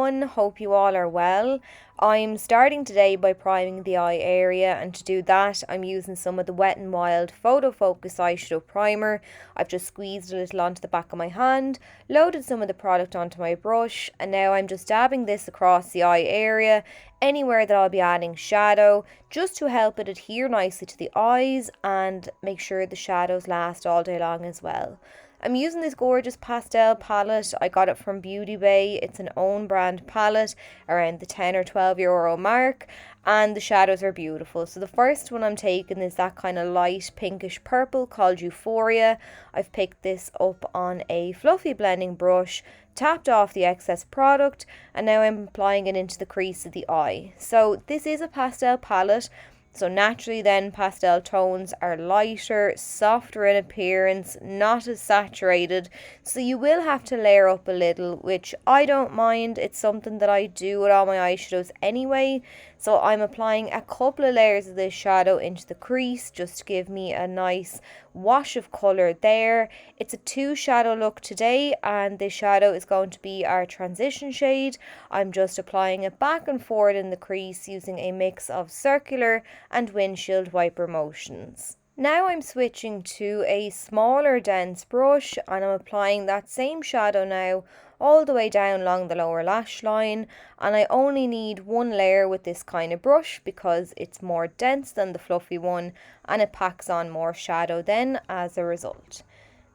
everyone, hope you all are well. I'm starting today by priming the eye area, and to do that I'm using some of the Wet n Wild Photo Focus Eyeshadow Primer. I've just squeezed a little onto the back of my hand, loaded some of the product onto my brush, and now I'm just dabbing this across the eye area, anywhere that I'll be adding shadow, just to help it adhere nicely to the eyes and make sure the shadows last all day long as well. I'm using this gorgeous pastel palette. I got it from Beauty Bay. It's an own brand palette around the 10 or 12 euro mark, and the shadows are beautiful. So the first one I'm taking is that kind of light pinkish purple called Euphoria. I've picked this up on a fluffy blending brush, tapped off the excess product, and now I'm applying it into the crease of the eye. So this is a pastel palette, so naturally then pastel tones are lighter, softer in appearance, not as saturated, so you will have to layer up a little, which I don't mind. It's something that I do with all my eyeshadows anyway. So I'm applying a couple of layers of this shadow into the crease just to give me a nice wash of colour there. It's a 2 shadow look today, and this shadow is going to be our transition shade. I'm just applying it back and forward in the crease using a mix of circular and windshield wiper motions. Now I'm switching to a smaller dense brush, and I'm applying that same shadow now all the way down along the lower lash line, and I only need one layer with this kind of brush because it's more dense than the fluffy one and it packs on more shadow then as a result.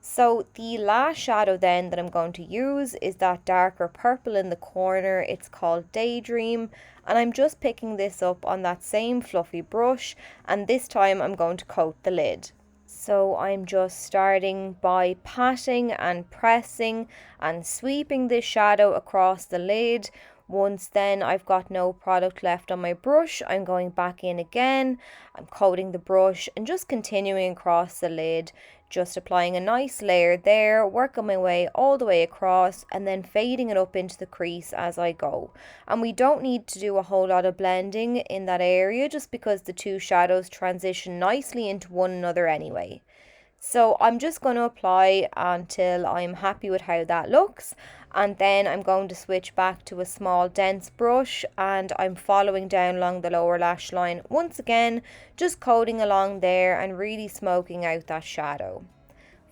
So the last shadow then that I'm going to use is that darker purple in the corner. It's called Daydream, and I'm just picking this up on that same fluffy brush, and this time I'm going to coat the lid. So I'm just starting by patting and pressing and sweeping this shadow across the lid. Once then I've got no product left on my brush, I'm going back in again, I'm coating the brush and just continuing across the lid, just applying a nice layer there, working my way all the way across and then fading it up into the crease as I go. And we don't need to do a whole lot of blending in that area just because the two shadows transition nicely into one another anyway. So I'm just going to apply until I'm happy with how that looks, and then I'm going to switch back to a small dense brush and I'm following down along the lower lash line once again, just coating along there and really smoking out that shadow.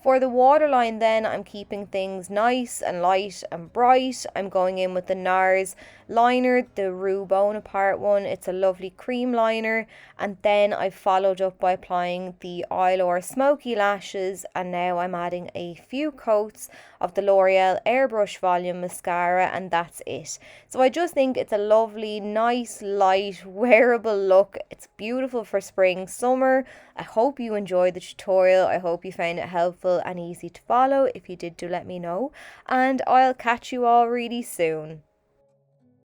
For the waterline then, I'm keeping things nice and light and bright. I'm going in with the NARS liner, the Rue Bonaparte one. It's a lovely cream liner. And then I've followed up by applying the Eimear Smokey lashes. And now I'm adding a few coats of the L'Oreal Airbrush Volume Mascara, and that's it. So I just think it's a lovely, nice, light, wearable look. It's beautiful for spring, summer. I hope you enjoyed the tutorial. I hope you found it helpful and easy to follow. If you did, do let me know, and I'll catch you all really soon.